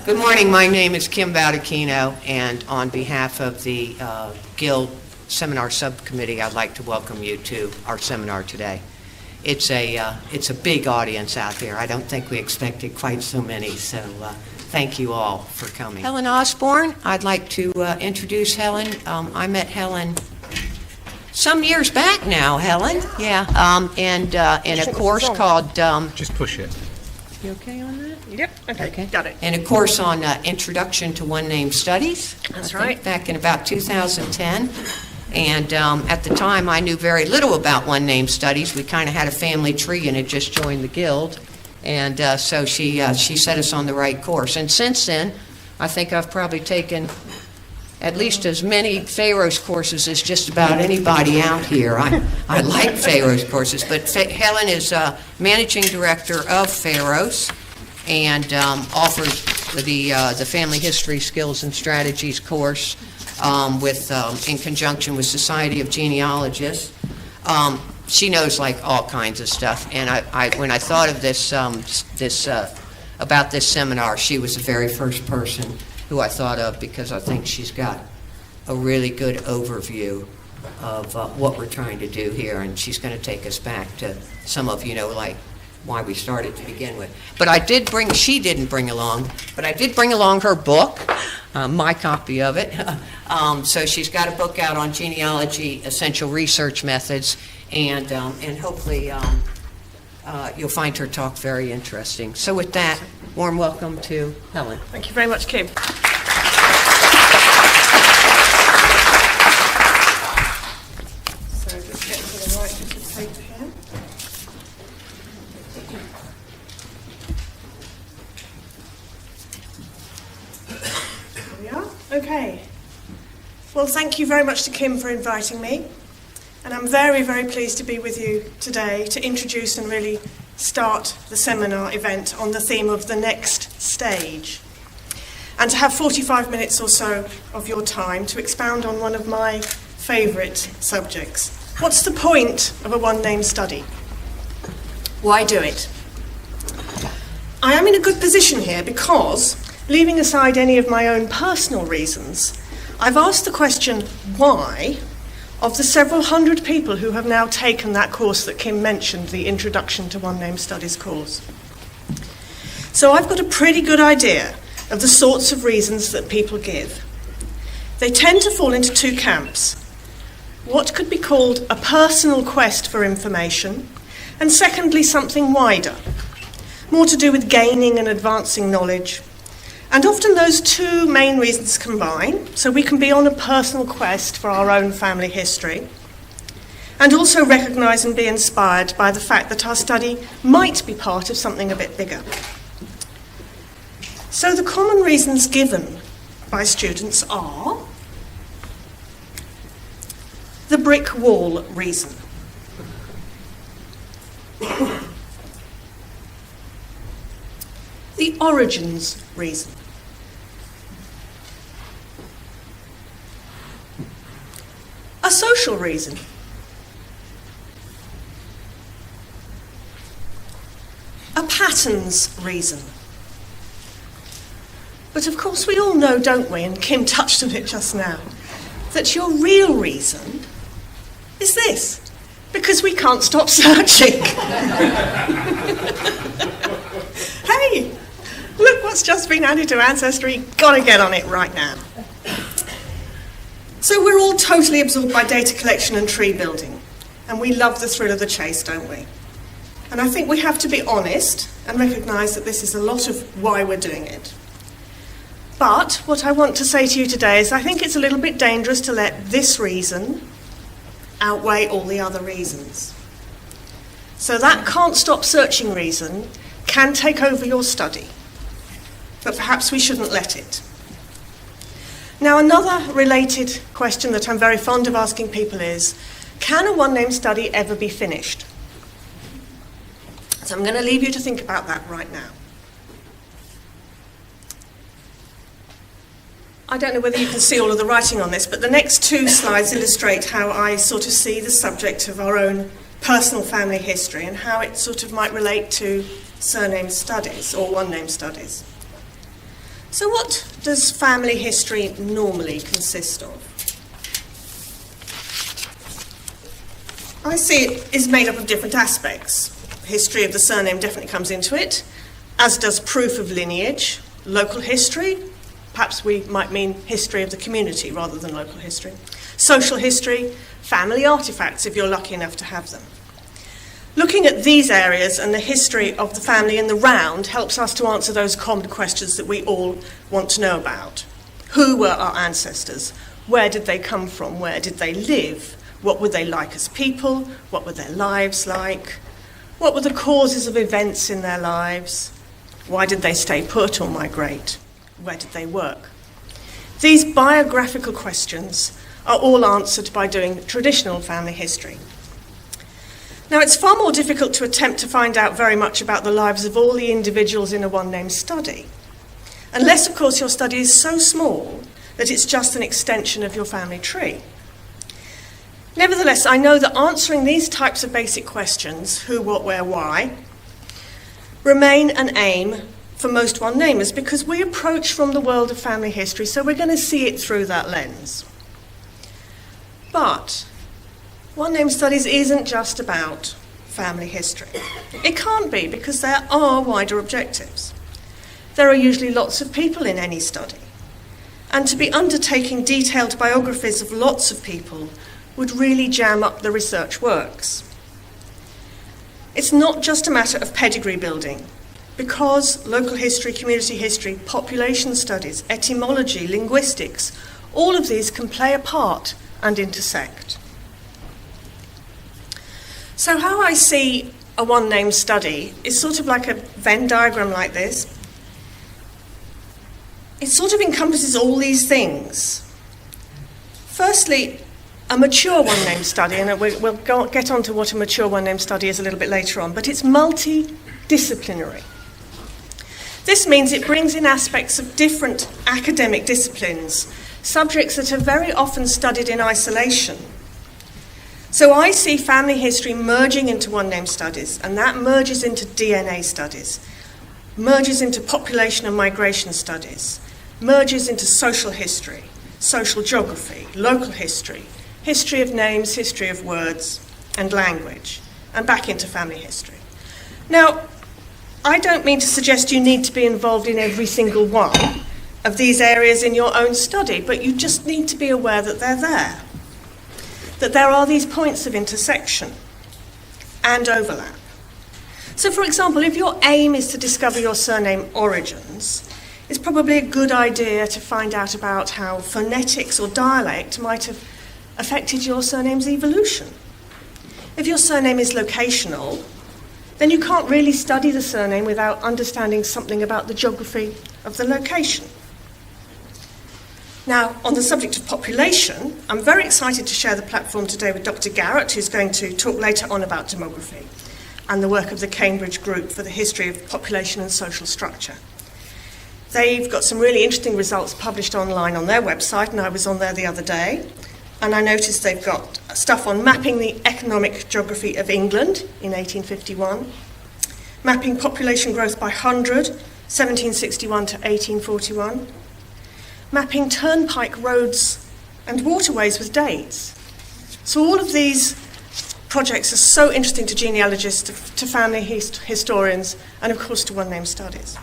Good morning. My name is Kim Baldacchino, and on behalf of the Guild Seminar Subcommittee, I'd like to welcome you to our seminar today. It's a big audience out there. I don't think we expected quite so many, so thank you all for coming. Helen Osborn, I'd like to introduce Helen. I met Helen some years back now, Helen. Yeah, in a course called... Just push it. You okay on that? Yep, okay, got it. And a course on Introduction to One Name Studies. That's right. Back in about 2010. And at the time, I knew very little about One Name Studies. We kind of had a family tree and had just joined the Guild. And so she set us on the right course. And since then, I think I've probably taken at least as many Pharos courses as just about anybody out here. I like Pharos courses, but Helen is managing director of Pharos and offers the Family History Skills and Strategies course in conjunction with Society of Genealogists. She knows like all kinds of stuff, and when I thought of this about this seminar, she was the very first person who I thought of, because I think she's got a really good overview of what we're trying to do here, and she's going to take us back to some of, like why we started to begin with. But she didn't bring along, but I did bring along her book, my copy of it. So she's got a book out on genealogy, essential research methods, and hopefully you'll find her talk very interesting. So with that, warm welcome to Helen. Thank you very much, Kim. So just get to the right bit of paper here. There we are. Okay. Well, thank you very much to Kim for inviting me. And I'm very, very pleased to be with you today to introduce and really start the seminar event on the theme of the next stage, and to have 45 minutes or so of your time to expound on one of my favourite subjects. What's the point of a one-name study? Why do it? I am in a good position here because, leaving aside any of my own personal reasons, I've asked the question, why, of the several hundred people who have now taken that course that Kim mentioned, the Introduction to One Name Studies course. So I've got a pretty good idea of the sorts of reasons that people give. They tend to fall into two camps. What could be called a personal quest for information, and secondly, something wider, more to do with gaining and advancing knowledge. And often those two main reasons combine, so we can be on a personal quest for our own family history, and also recognise and be inspired by the fact that our study might be part of something a bit bigger. So the common reasons given by students are the brick wall reason. The origins reason. A social reason. A patterns reason. But of course we all know, don't we, and Kim touched on it just now, that your real reason is this, because we can't stop searching. Hey, look what's just been added to Ancestry, gotta get on it right now. So we're all totally absorbed by data collection and tree building, and we love the thrill of the chase, don't we? And I think we have to be honest and recognise that this is a lot of why we're doing it. But what I want to say to you today is I think it's a little bit dangerous to let this reason outweigh all the other reasons. So that can't stop searching reason can take over your study, but perhaps we shouldn't let it. Now, another related question that I'm very fond of asking people is, can a one-name study ever be finished? So I'm going to leave you to think about that right now. I don't know whether you can see all of the writing on this, but the next two slides illustrate how I sort of see the subject of our own personal family history and how it sort of might relate to surname studies or one-name studies. So what does family history normally consist of? I see it is made up of different aspects. History of the surname definitely comes into it, as does proof of lineage, local history, perhaps we might mean history of the community rather than local history, social history, family artifacts if you're lucky enough to have them. Looking at these areas and the history of the family in the round helps us to answer those common questions that we all want to know about. Who were our ancestors? Where did they come from? Where did they live? What were they like as people? What were their lives like? What were the causes of events in their lives? Why did they stay put or migrate? Where did they work? These biographical questions are all answered by doing traditional family history. Now, it's far more difficult to attempt to find out very much about the lives of all the individuals in a one-name study, unless, of course, your study is so small that it's just an extension of your family tree. Nevertheless, I know that answering these types of basic questions, who, what, where, why, remain an aim for most one-namers because we approach from the world of family history, so we're going to see it through that lens. But one-name studies isn't just about family history. It can't be because there are wider objectives. There are usually lots of people in any study, and to be undertaking detailed biographies of lots of people would really jam up the research works. It's not just a matter of pedigree building, because local history, community history, population studies, etymology, linguistics, all of these can play a part and intersect. So how I see a one-name study is sort of like a Venn diagram like this. It sort of encompasses all these things. Firstly, a mature one-name study, and we'll get on to what a mature one-name study is a little bit later on, but it's multidisciplinary. This means it brings in aspects of different academic disciplines, subjects that are very often studied in isolation. So I see family history merging into one-name studies, and that merges into DNA studies, merges into population and migration studies, merges into social history, social geography, local history, history of names, history of words and language, and back into family history. Now, I don't mean to suggest you need to be involved in every single one of these areas in your own study, but you just need to be aware that they're there, that there are these points of intersection and overlap. So, for example, if your aim is to discover your surname origins, it's probably a good idea to find out about how phonetics or dialect might have affected your surname's evolution. If your surname is locational, then you can't really study the surname without understanding something about the geography of the location. Now, on the subject of population, I'm very excited to share the platform today with Dr. Garrett, who's going to talk later on about demography and the work of the Cambridge Group for the History of Population and Social Structure. They've got some really interesting results published online on their website, and I was on there the other day, and I noticed they've got stuff on mapping the economic geography of England in 1851, mapping population growth by 100, 1761 to 1841, mapping turnpike roads and waterways with dates. So all of these projects are so interesting to genealogists, to family historians, and of course to one-name studies.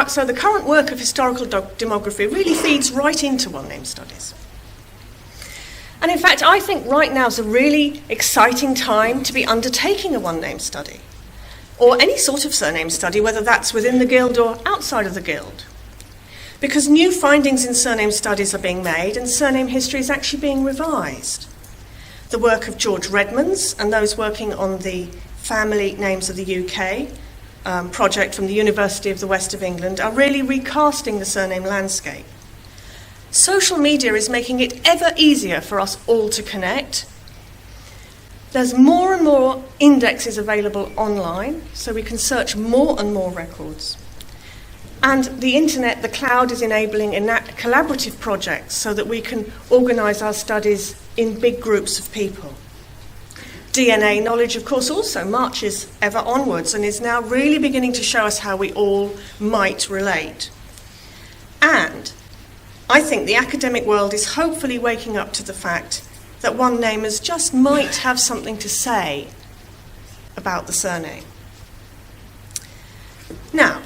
So the current work of historical demography really feeds right into one-name studies. And in fact, I think right now is a really exciting time to be undertaking a one-name study, or any sort of surname study, whether that's within the Guild or outside of the Guild. Because new findings in surname studies are being made, and surname history is actually being revised. The work of George Redmond's and those working on the Family Names of the UK project from the University of the West of England are really recasting the surname landscape. Social media is making it ever easier for us all to connect. There's more and more indexes available online, so we can search more and more records. And the internet, the cloud, is enabling collaborative projects so that we can organise our studies in big groups of people. DNA knowledge, of course, also marches ever onwards and is now really beginning to show us how we all might relate. And I think the academic world is hopefully waking up to the fact that one namers just might have something to say about the surname. Now,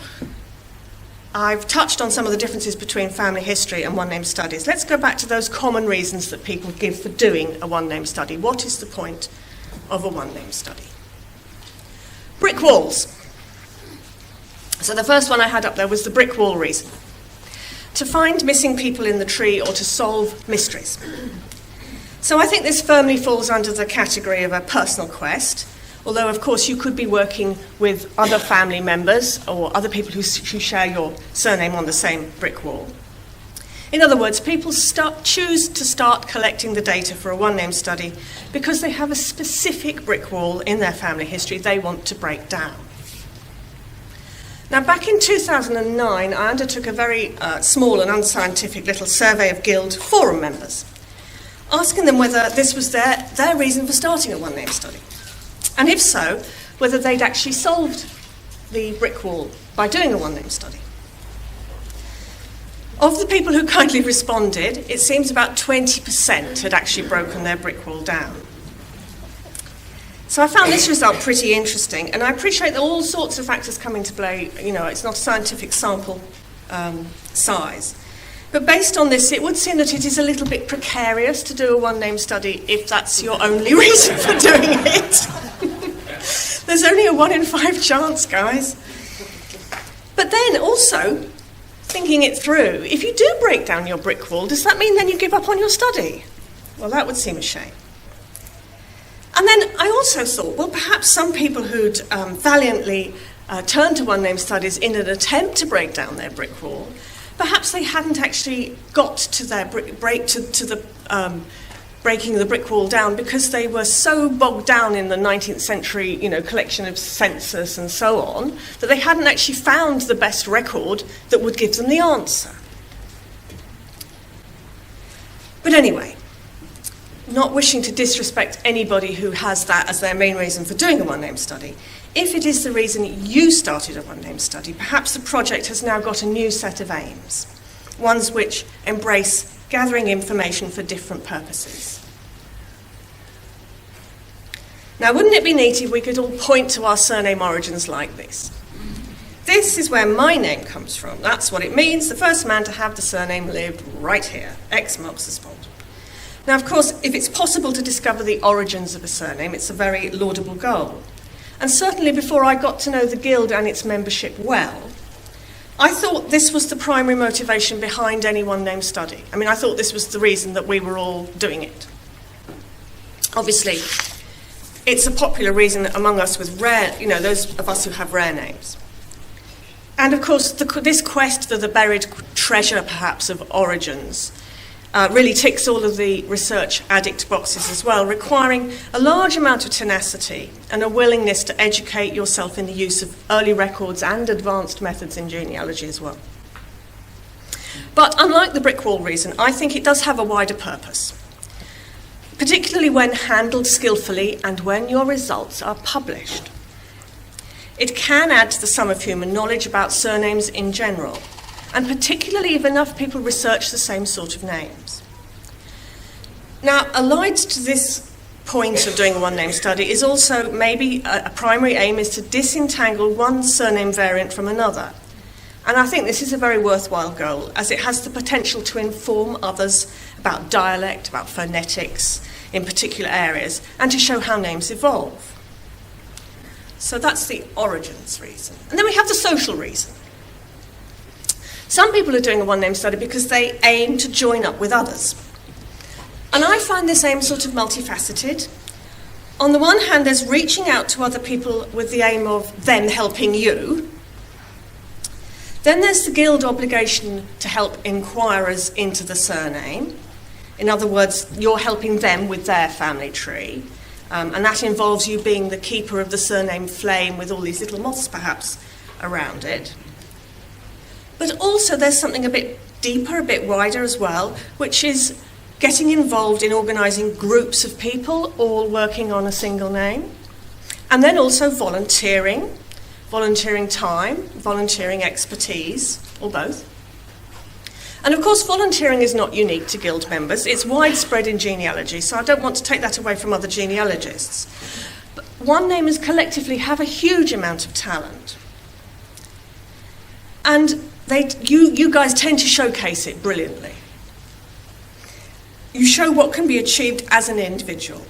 I've touched on some of the differences between family history and one-name studies. Let's go back to those common reasons that people give for doing a one-name study. What is the point of a one-name study? Brick walls. So the first one I had up there was the brick wall reason. To find missing people in the tree or to solve mysteries. So I think this firmly falls under the category of a personal quest, although of course you could be working with other family members or other people who share your surname on the same brick wall. In other words, people choose to start collecting the data for a one-name study because they have a specific brick wall in their family history they want to break down. Now, back in 2009, I undertook a very small and unscientific little survey of Guild forum members, asking them whether this was their reason for starting a one-name study. And if so, whether they'd actually solved the brick wall by doing a one-name study. Of the people who kindly responded, it seems about 20% had actually broken their brick wall down. So I found this result pretty interesting, and I appreciate that all sorts of factors come into play. You know, it's not a scientific sample size. But based on this, it would seem that it is a little bit precarious to do a one-name study if that's your only reason for doing it. There's only a 1 in 5 chance, guys. But then also, thinking it through, if you do break down your brick wall, does that mean then you give up on your study? Well, that would seem a shame. And then I also thought, well, perhaps some people who'd valiantly turned to one-name studies in an attempt to break down their brick wall, perhaps they hadn't actually got to their breaking the brick wall down because they were so bogged down in the 19th century, collection of census and so on, that they hadn't actually found the best record that would give them the answer. But anyway, not wishing to disrespect anybody who has that as their main reason for doing a one-name study, if it is the reason you started a one-name study, perhaps the project has now got a new set of aims, ones which embrace gathering information for different purposes. Now, wouldn't it be neat if we could all point to our surname origins like this? This is where my name comes from. That's what it means. The first man to have the surname lived right here. X marks the spot. Now, of course, if it's possible to discover the origins of a surname, it's a very laudable goal. And certainly before I got to know the Guild and its membership well, I thought this was the primary motivation behind any one-name study. I mean, I thought this was the reason that we were all doing it. Obviously, it's a popular reason among us with rare, those of us who have rare names. And of course, this quest for the buried treasure, perhaps, of origins really ticks all of the research addict boxes as well, requiring a large amount of tenacity and a willingness to educate yourself in the use of early records and advanced methods in genealogy as well. But unlike the brick wall reason, I think it does have a wider purpose, particularly when handled skillfully and when your results are published. It can add to the sum of human knowledge about surnames in general, and particularly if enough people research the same sort of names. Now, allied to this point of doing a one-name study is also maybe a primary aim is to disentangle one surname variant from another. And I think this is a very worthwhile goal, as it has the potential to inform others about dialect, about phonetics in particular areas, and to show how names evolve. So that's the origins reason. And then we have the social reason. Some people are doing a one-name study because they aim to join up with others. And I find this aim sort of multifaceted. On the one hand, there's reaching out to other people with the aim of them helping you. Then there's the Guild obligation to help inquirers into the surname. In other words, you're helping them with their family tree. And that involves you being the keeper of the surname flame with all these little moths, perhaps, around it. But also there's something a bit deeper, a bit wider as well, which is getting involved in organising groups of people all working on a single name, and then also volunteering, volunteering time, volunteering expertise, or both. And of course, volunteering is not unique to Guild members. It's widespread in genealogy, so I don't want to take that away from other genealogists. But one namers collectively have a huge amount of talent. And you guys tend to showcase it brilliantly. You show what can be achieved as an individual.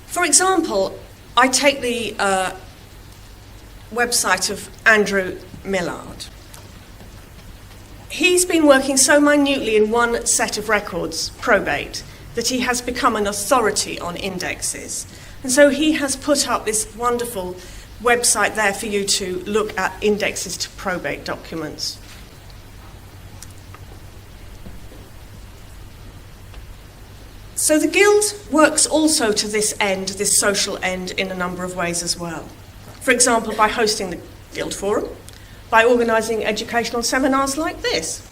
For example, I take the website of Andrew Millard. He's been working so minutely in one set of records, probate, that he has become an authority on indexes. And so he has put up this wonderful website there for you to look at indexes to probate documents. So the Guild works also to this end, this social end, in a number of ways as well. For example, by hosting the Guild Forum, by organising educational seminars like this.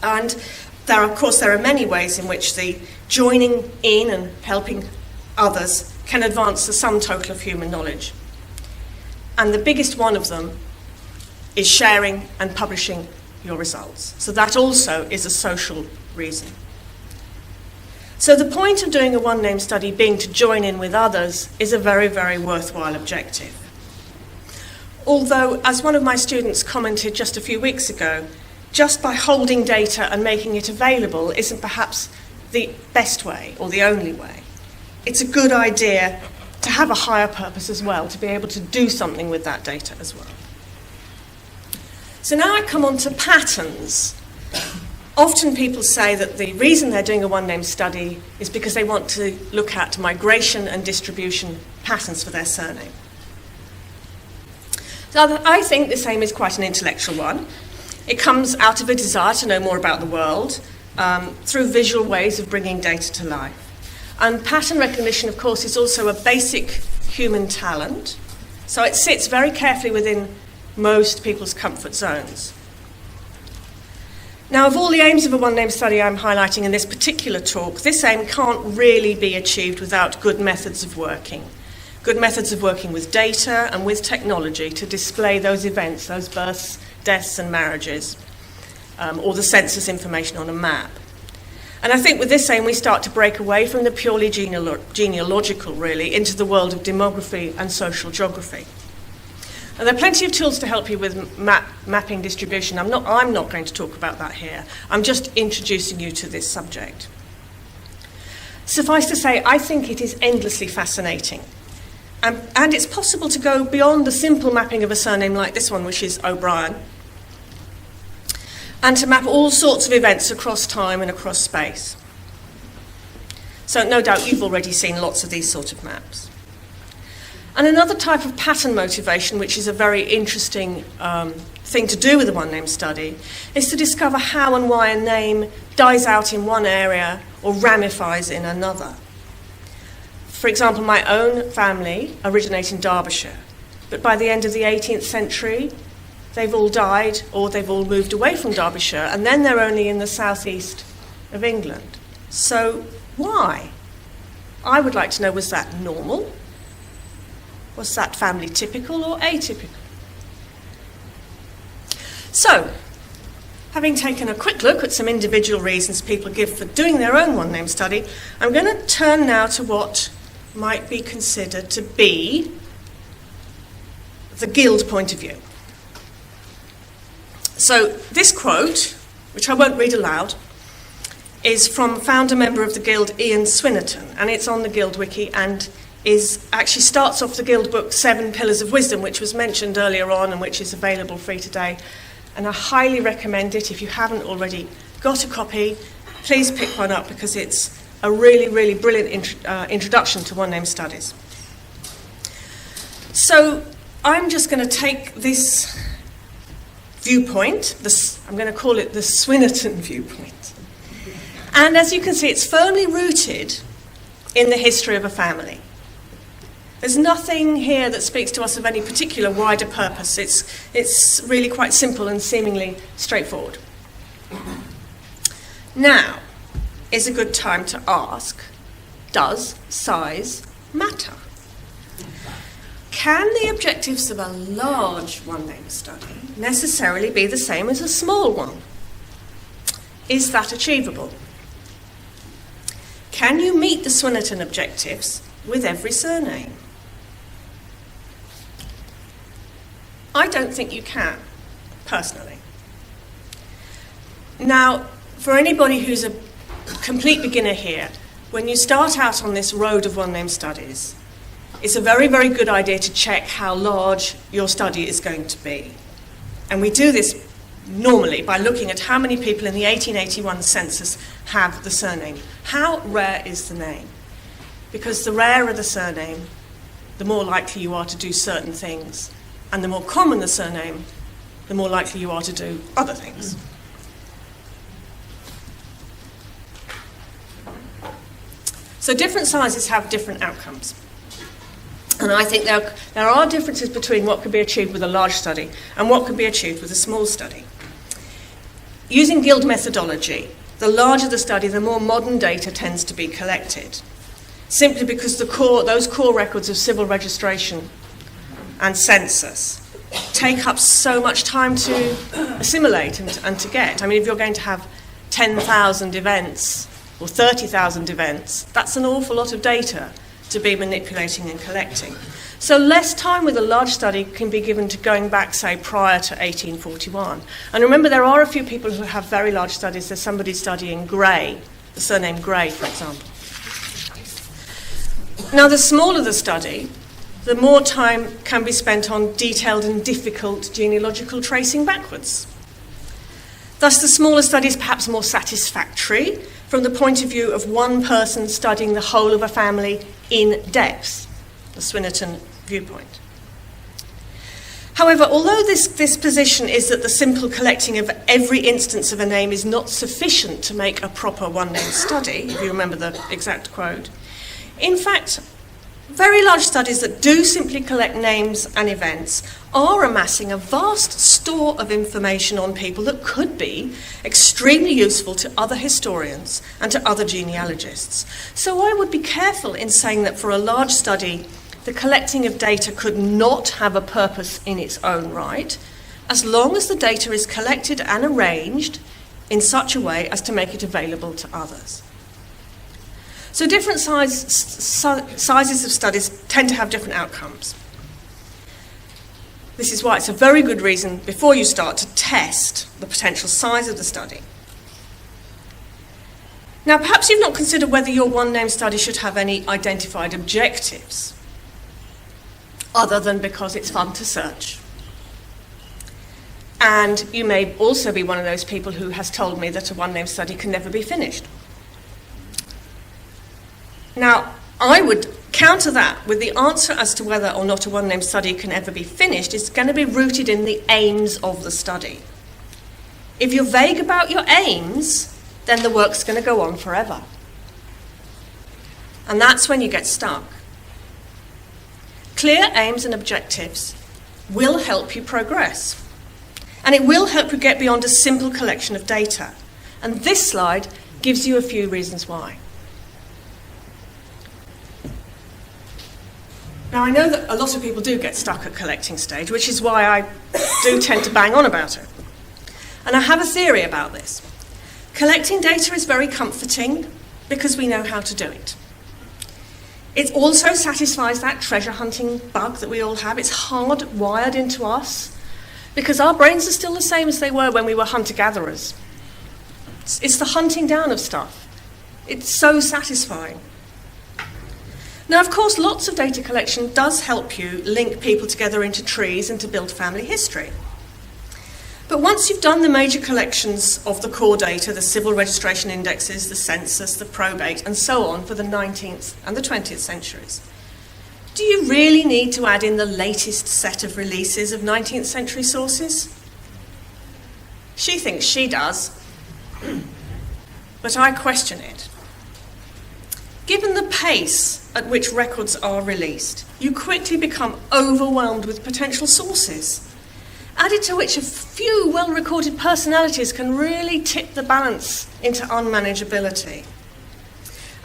And there are many ways in which the joining in and helping others can advance the sum total of human knowledge. And the biggest one of them is sharing and publishing your results. So that also is a social reason. So the point of doing a one-name study being to join in with others is a very, very worthwhile objective. Although, as one of my students commented just a few weeks ago, just by holding data and making it available isn't perhaps the best way or the only way. It's a good idea to have a higher purpose as well, to be able to do something with that data as well. So now I come on to patterns. Often people say that the reason they're doing a one-name study is because they want to look at migration and distribution patterns for their surname. So I think this aim is quite an intellectual one. It comes out of a desire to know more about the world through visual ways of bringing data to life. And pattern recognition, of course, is also a basic human talent. So it sits very carefully within most people's comfort zones. Now, of all the aims of a one-name study I'm highlighting in this particular talk, this aim can't really be achieved without good methods of working. Good methods of working with data and with technology to display those events, those births, deaths and marriages, or the census information on a map. And I think with this aim we start to break away from the purely genealogical, really, into the world of demography and social geography. And there are plenty of tools to help you with mapping distribution. I'm not going to talk about that here. I'm just introducing you to this subject. Suffice to say, I think it is endlessly fascinating. And it's possible to go beyond the simple mapping of a surname like this one, which is O'Brien, and to map all sorts of events across time and across space. So no doubt you've already seen lots of these sort of maps. And another type of pattern motivation, which is a very interesting thing to do with a one-name study, is to discover how and why a name dies out in one area or ramifies in another. For example, my own family originate in Derbyshire, but by the end of the 18th century, they've all died or they've all moved away from Derbyshire, and then they're only in the southeast of England. So why? I would like to know, was that normal? Was that family typical or atypical? So, having taken a quick look at some individual reasons people give for doing their own one-name study, I'm going to turn now to what might be considered to be the Guild point of view. So this quote, which I won't read aloud, is from founder member of the Guild Ian Swinnerton, and it's on the Guild wiki and actually starts off the Guild book 7 Pillars of Wisdom, which was mentioned earlier on and which is available free today. And I highly recommend it. If you haven't already got a copy, please pick one up because it's a really, really brilliant introduction to one-name studies. So I'm just going to take this viewpoint, I'm going to call it the Swinnerton viewpoint. And as you can see, it's firmly rooted in the history of a family. There's nothing here that speaks to us of any particular wider purpose. It's really quite simple and seemingly straightforward. Now is a good time to ask, does size matter? Can the objectives of a large one-name study necessarily be the same as a small one? Is that achievable? Can you meet the Swinnerton objectives with every surname? I don't think you can, personally. Now, for anybody who's a complete beginner here, when you start out on this road of one-name studies, it's a very, very good idea to check how large your study is going to be. And we do this normally by looking at how many people in the 1881 census have the surname. How rare is the name? Because the rarer the surname, the more likely you are to do certain things. And the more common the surname, the more likely you are to do other things. So different sizes have different outcomes. And I think there are differences between what could be achieved with a large study and what could be achieved with a small study. Using guild methodology, the larger the study, the more modern data tends to be collected, simply because those core records of civil registration and census take up so much time to assimilate and to get. I mean, if you're going to have 10,000 events or 30,000 events, that's an awful lot of data to be manipulating and collecting. So less time with a large study can be given to going back, say, prior to 1841. And remember, there are a few people who have very large studies. There's somebody studying Gray, the surname Gray, for example. Now, the smaller the study, the more time can be spent on detailed and difficult genealogical tracing backwards. Thus, the smaller study is perhaps more satisfactory from the point of view of one person studying the whole of a family in depth, the Swinnerton viewpoint. However, although this position is that the simple collecting of every instance of a name is not sufficient to make a proper one-name study, if you remember the exact quote, in fact, very large studies that do simply collect names and events are amassing a vast store of information on people that could be extremely useful to other historians and to other genealogists. So I would be careful in saying that for a large study, the collecting of data could not have a purpose in its own right, as long as the data is collected and arranged in such a way as to make it available to others. So different sizes of studies tend to have different outcomes. This is why it's a very good reason before you start to test the potential size of the study. Now, perhaps you've not considered whether your one-name study should have any identified objectives, other than because it's fun to search. And you may also be one of those people who has told me that a one-name study can never be finished. Now, I would counter that with the answer as to whether or not a one-name study can ever be finished is going to be rooted in the aims of the study. If you're vague about your aims, then the work's going to go on forever. And that's when you get stuck. Clear aims and objectives will help you progress. And it will help you get beyond a simple collection of data. And this slide gives you a few reasons why. Now, I know that a lot of people do get stuck at collecting stage, which is why I do tend to bang on about it. And I have a theory about this. Collecting data is very comforting because we know how to do it. It also satisfies that treasure hunting bug that we all have. It's hardwired into us because our brains are still the same as they were when we were hunter-gatherers. It's the hunting down of stuff. It's so satisfying. Now, of course, lots of data collection does help you link people together into trees and to build family history. But once you've done the major collections of the core data, the civil registration indexes, the census, the probate, and so on for the 19th and the 20th centuries, do you really need to add in the latest set of releases of 19th century sources? She thinks she does, but I question it. Given the pace at which records are released, you quickly become overwhelmed with potential sources. added to which a few well-recorded personalities can really tip the balance into unmanageability.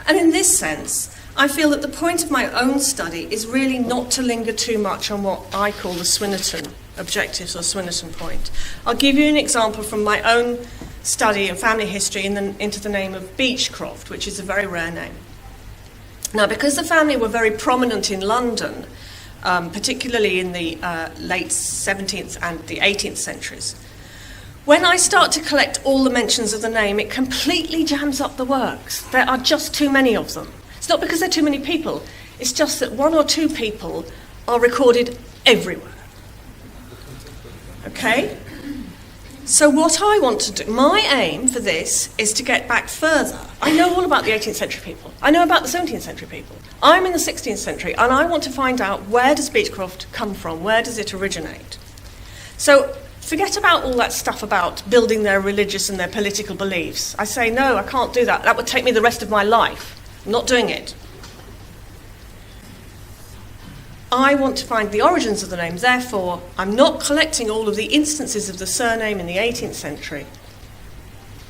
And in this sense, I feel that the point of my own study is really not to linger too much on what I call the Swinnerton objectives or Swinnerton point. I'll give you an example from my own study of family history into the name of Beechcroft, which is a very rare name. Now, because the family were very prominent in London, particularly in the late 17th and the 18th centuries, when I start to collect all the mentions of the name, it completely jams up the works. There are just too many of them. It's not because there are too many people, it's just that one or two people are recorded everywhere. Okay? So what I want to do, my aim for this is to get back further. I know all about the 18th century people. I know about the 17th century people. I'm in the 16th century, and I want to find out, where does Beechcroft come from? Where does it originate? So forget about all that stuff about building their religious and their political beliefs. I say, no, I can't do that. That would take me the rest of my life. I'm not doing it. I want to find the origins of the name. Therefore, I'm not collecting all of the instances of the surname in the 18th century.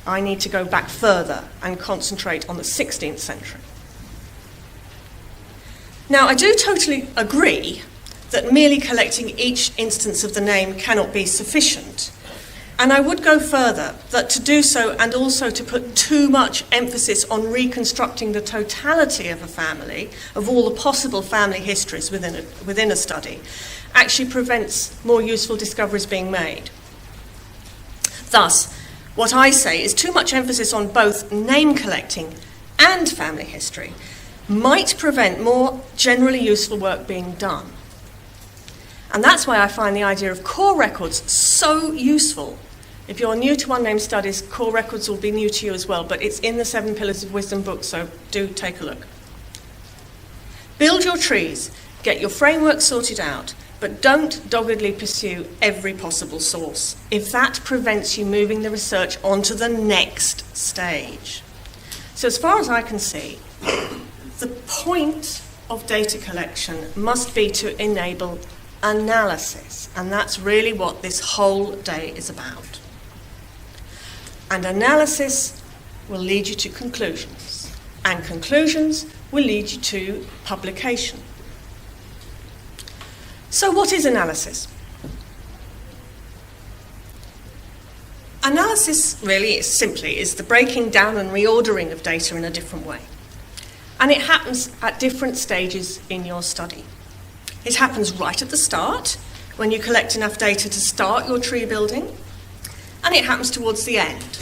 I need to go back further and concentrate on the 16th century. Now, I do totally agree that merely collecting each instance of the name cannot be sufficient. And I would go further, that to do so and also to put too much emphasis on reconstructing the totality of a family, of all the possible family histories within a study, actually prevents more useful discoveries being made. Thus, what I say is too much emphasis on both name collecting and family history might prevent more generally useful work being done. And that's why I find the idea of core records so useful. If you're new to unnamed studies, core records will be new to you as well, but it's in the 7 Pillars of Wisdom book, so do take a look. Build your trees, get your framework sorted out, but don't doggedly pursue every possible source, if that prevents you moving the research onto the next stage. So as far as I can see, the point of data collection must be to enable analysis, and that's really what this whole day is about. And analysis will lead you to conclusions, and conclusions will lead you to publication. So what is analysis? Analysis really is the breaking down and reordering of data in a different way. And it happens at different stages in your study. It happens right at the start, when you collect enough data to start your tree building, and it happens towards the end,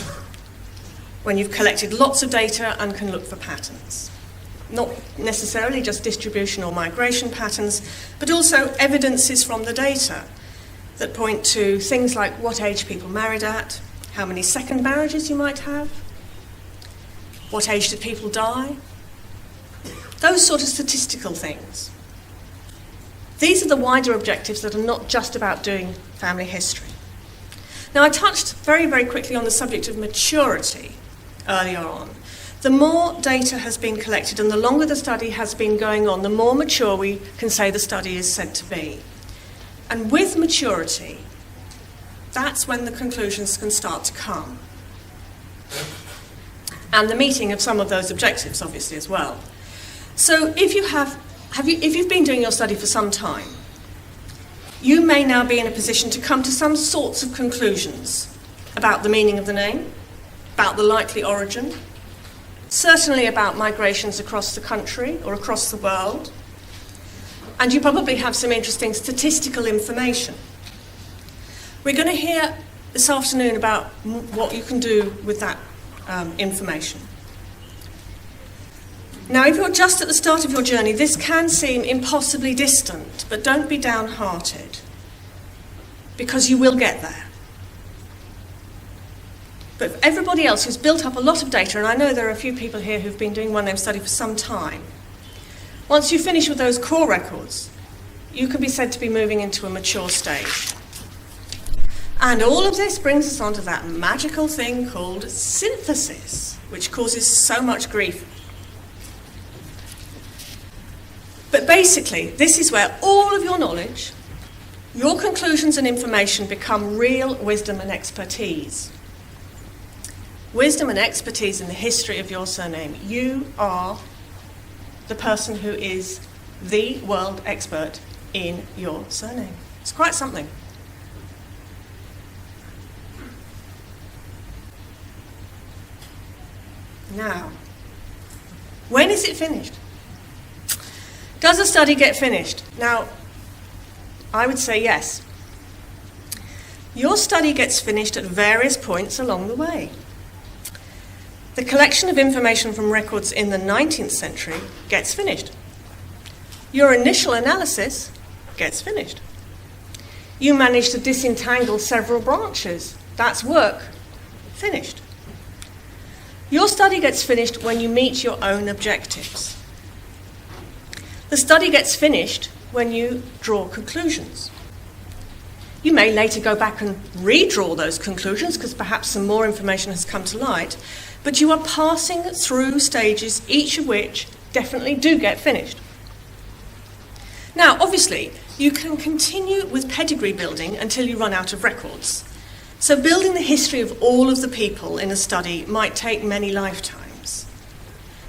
when you've collected lots of data and can look for patterns. Not necessarily just distribution or migration patterns, but also evidences from the data that point to things like what age people married at, how many second marriages you might have, what age did people die, those sort of statistical things. These are the wider objectives that are not just about doing family history. Now, I touched very, very quickly on the subject of maturity earlier on. The more data has been collected and the longer the study has been going on, the more mature we can say the study is said to be. And with maturity, that's when the conclusions can start to come. And the meeting of some of those objectives, obviously, as well. So if you've been doing your study for some time, you may now be in a position to come to some sorts of conclusions about the meaning of the name, about the likely origin, certainly about migrations across the country or across the world, and you probably have some interesting statistical information. We're going to hear this afternoon about what you can do with that information. Now, if you're just at the start of your journey, this can seem impossibly distant, but don't be downhearted, because you will get there. But for everybody else who's built up a lot of data, and I know there are a few people here who've been doing one-name study for some time, once you finish with those core records, you can be said to be moving into a mature stage. And all of this brings us on to that magical thing called synthesis, which causes so much grief. But basically, this is where all of your knowledge, your conclusions and information become real wisdom and expertise. Wisdom and expertise in the history of your surname. You are the person who is the world expert in your surname. It's quite something. Now, when is it finished? Does a study get finished? Now, I would say yes. Your study gets finished at various points along the way. The collection of information from records in the 19th century gets finished. Your initial analysis gets finished. You manage to disentangle several branches. That's work. Finished. Your study gets finished when you meet your own objectives. The study gets finished when you draw conclusions. You may later go back and redraw those conclusions because perhaps some more information has come to light, but you are passing through stages, each of which definitely do get finished. Now, obviously, you can continue with pedigree building until you run out of records. So building the history of all of the people in a study might take many lifetimes.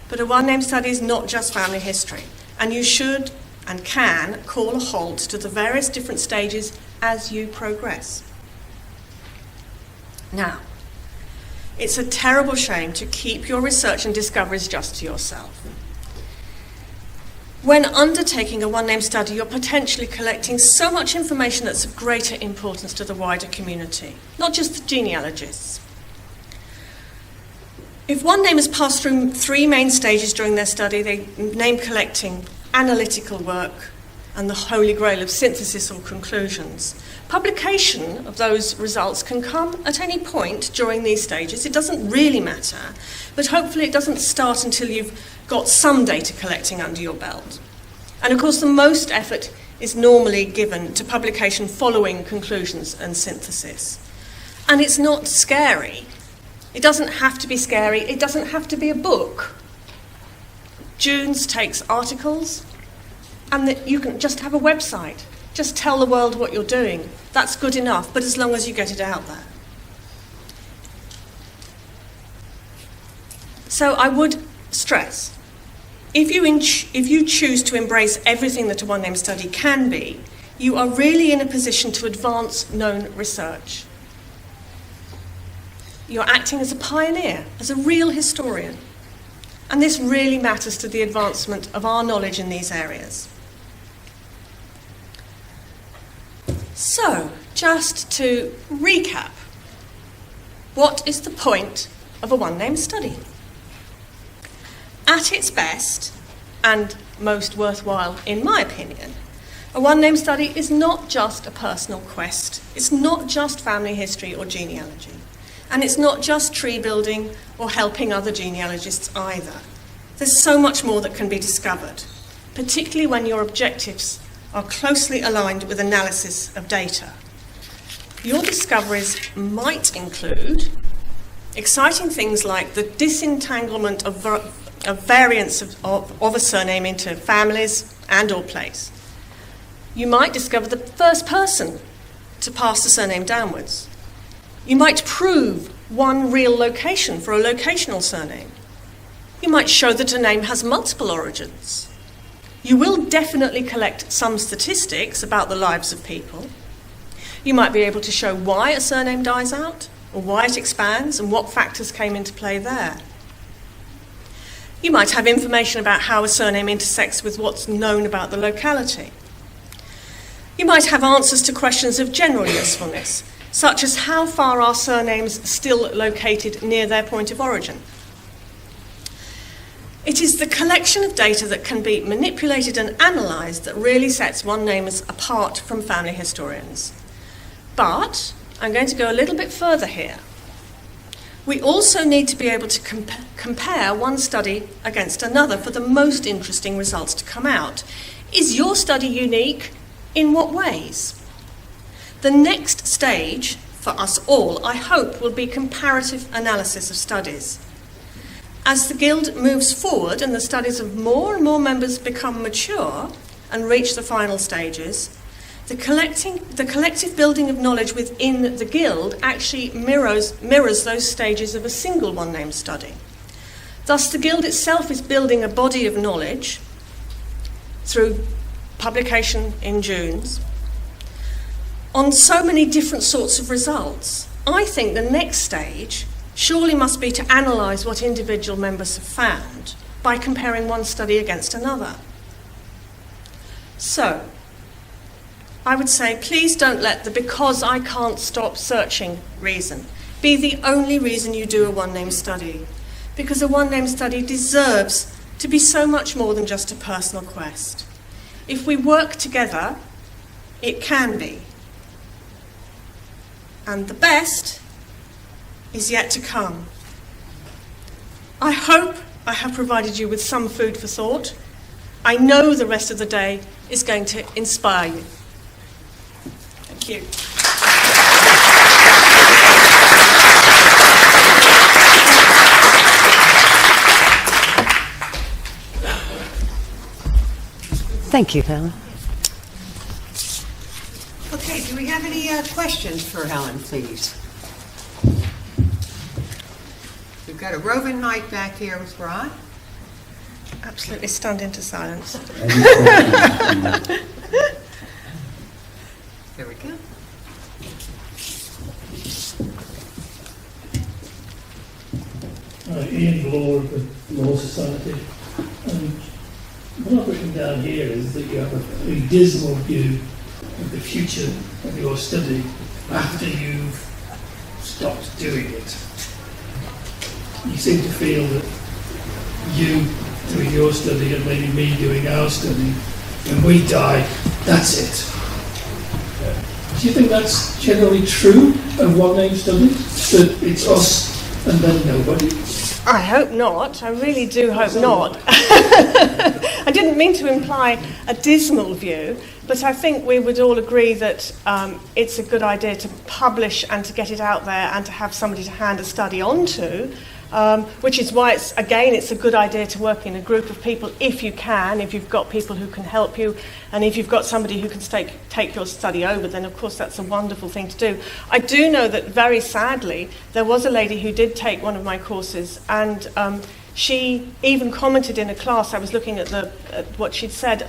But a one-name study is not just family history, and you should and can call a halt to the various different stages as you progress. Now, it's a terrible shame to keep your research and discoveries just to yourself. When undertaking a one-name study, you're potentially collecting so much information that's of greater importance to the wider community, not just the genealogists. If one name has passed through 3 main stages during their study, they name collecting, analytical work, and the holy grail of synthesis or conclusions. Publication of those results can come at any point during these stages. It doesn't really matter, but hopefully it doesn't start until you've got some data collecting under your belt. And of course, the most effort is normally given to publication following conclusions and synthesis. And it's not scary. It doesn't have to be scary. It doesn't have to be a book. Junes takes articles, and that you can just have a website. Just tell the world what you're doing. That's good enough, but as long as you get it out there. So I would stress, if you choose to embrace everything that a one-name study can be, you are really in a position to advance known research. You're acting as a pioneer, as a real historian. And this really matters to the advancement of our knowledge in these areas. So, just to recap, what is the point of a one-name study? At its best, and most worthwhile in my opinion, a one-name study is not just a personal quest. It's not just family history or genealogy. And it's not just tree building or helping other genealogists either. There's so much more that can be discovered, particularly when your objectives are closely aligned with analysis of data. Your discoveries might include exciting things like the disentanglement of variants of a surname into families and or place. You might discover the first person to pass the surname downwards. You might prove one real location for a locational surname. You might show that a name has multiple origins. You will definitely collect some statistics about the lives of people. You might be able to show why a surname dies out, or why it expands, and what factors came into play there. You might have information about how a surname intersects with what's known about the locality. You might have answers to questions of general usefulness, such as how far are surnames still located near their point of origin. It is the collection of data that can be manipulated and analysed that really sets one name apart from family historians. But I'm going to go a little bit further here. We also need to be able to compare one study against another for the most interesting results to come out. Is your study unique? In what ways? The next stage for us all, I hope, will be comparative analysis of studies. As the Guild moves forward and the studies of more and more members become mature and reach the final stages, The collective building of knowledge within the guild actually mirrors those stages of a single one-name study. Thus, the guild itself is building a body of knowledge through publication in Junes on so many different sorts of results. I think the next stage surely must be to analyse what individual members have found by comparing one study against another. So, I would say, please don't let the "because I can't stop searching" reason be the only reason you do a one-name study, because a one-name study deserves to be so much more than just a personal quest. If we work together, it can be. And the best is yet to come. I hope I have provided you with some food for thought. I know the rest of the day is going to inspire you. Thank you. Thank you, Helen. Okay, do we have any questions for Helen, please? We've got a roving mic back here with Rod. Absolutely stunned into silence. There we go. Ian Law of the Law Society. And what I've written down here is that you have a pretty dismal view of the future of your study after you've stopped doing it. You seem to feel that you doing your study and maybe me doing our study, when we die, that's it. Do you think that's generally true of one-name studies? That it's us and then nobody? I hope not. I really do hope not. I didn't mean to imply a dismal view, but I think we would all agree that it's a good idea to publish and to get it out there and to have somebody to hand a study on to, which is why it's a good idea to work in a group of people if you can, if you've got people who can help you, and if you've got somebody who can take your study over, then of course that's a wonderful thing to do. I do know that very sadly there was a lady who did take one of my courses, and she even commented in a class. I was looking at what she'd said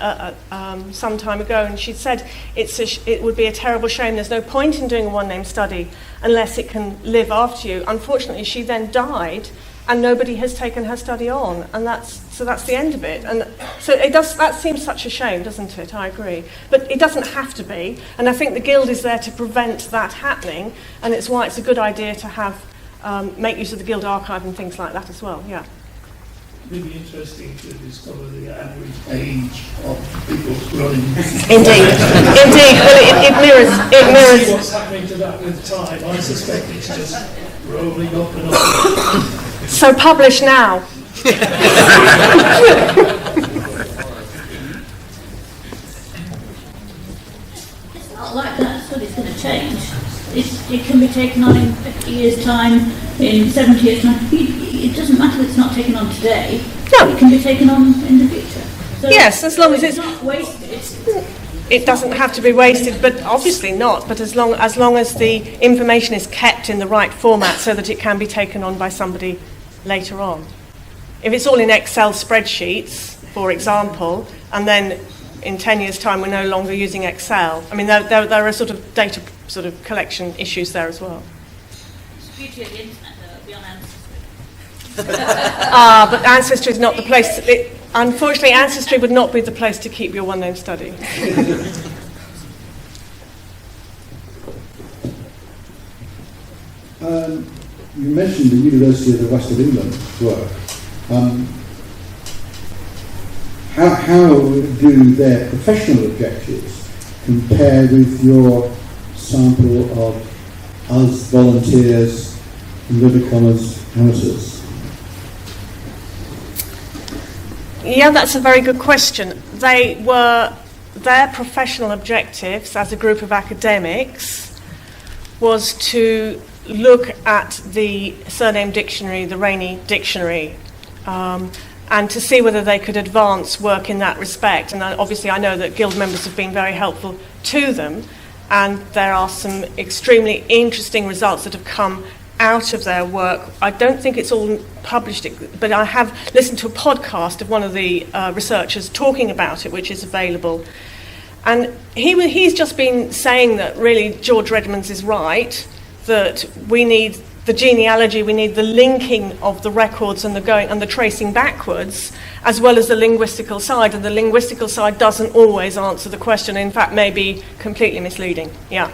some time ago, and she'd said it would be a terrible shame. There's no point in doing a one-name study unless it can live after you. Unfortunately, she then died, and nobody has taken her study on, and that's the end of it. And so that seems such a shame, doesn't it? I agree, but it doesn't have to be. And I think the Guild is there to prevent that happening, and it's why it's a good idea to have make use of the Guild archive and things like that as well. Yeah. It'd be interesting to discover the average age of people running. Indeed. Well, it mirrors. See what's happening to that with time. I suspect it's just rolling up and up. So publish now. It's not like that study's going to change. It can be taken on in 50 years' time, in 70 years' time. It doesn't matter that it's not taken on today. No. It can be taken on in the future. So Yes, as long as it's not wasted. It doesn't have to be wasted, but obviously not. But as long as the information is kept in the right format so that it can be taken on by somebody later on. If it's all in Excel spreadsheets, for example, and then in 10 years' time we're no longer using Excel, I mean, there are sort of data sort of collection issues there as well. It's the beauty of the internet, though, it'll be on Ancestry. But Ancestry is not the place. Unfortunately, Ancestry would not be the place to keep your one-name study. You mentioned the University of the West of England work. How do their professional objectives compare with your sample of us volunteers, inverted commas, amateurs? Yeah, that's a very good question. Their professional objectives as a group of academics was to look at the surname dictionary, the Rainey Dictionary, and to see whether they could advance work in that respect. And obviously I know that Guild members have been very helpful to them, and there are some extremely interesting results that have come out of their work. I don't think it's all published, but I have listened to a podcast of one of the researchers talking about it, which is available. And he's just been saying that really George Redmonds is right, that we need the genealogy, we need the linking of the records and the tracing backwards, as well as the linguistical side. And the linguistical side doesn't always answer the question. In fact, may be completely misleading. Yeah.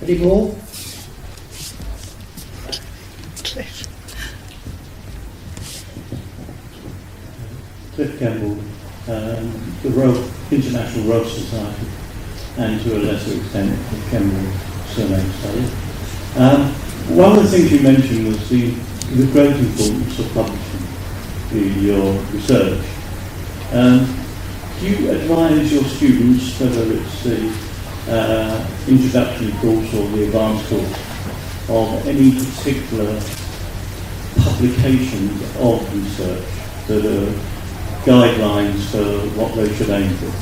Any more? Cliff Campbell, the International Road Society, and to a lesser extent the Campbell surname study. One of the things you mentioned was the great importance of publishing your research. Do you advise your students, whether it's the introductory course or the advanced course, of any particular publications of research that are guidelines for what they should aim for?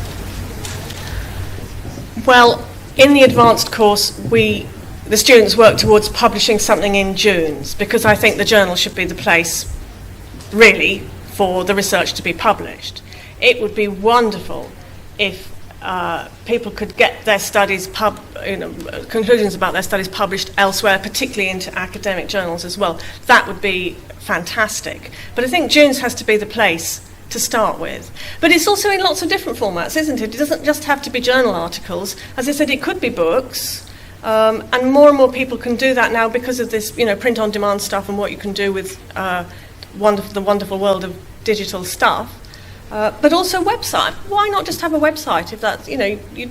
Well, in the advanced course, the students work towards publishing something in June's, because I think the journal should be the place, really, for the research to be published. It would be wonderful if people could get their studies, conclusions about their studies published elsewhere, particularly into academic journals as well. That would be fantastic. But I think June's has to be the place to start with. But it's also in lots of different formats, isn't it? It doesn't just have to be journal articles. As I said, it could be books. And more people can do that now because of this, print-on-demand stuff and what you can do with the wonderful world of digital stuff. But also website. Why not just have a website? If that's, we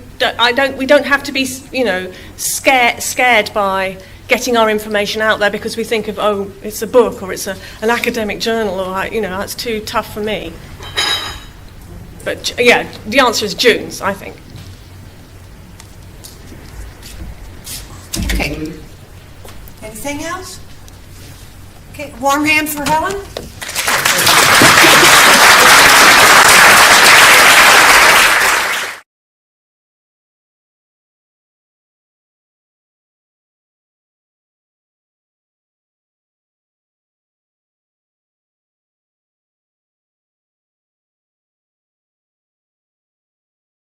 don't have to be, scared by getting our information out there because we think of, it's a book or it's an academic journal, or that's too tough for me. But yeah, the answer is June's, I think. Okay. Anything else? Okay, warm hand for Helen.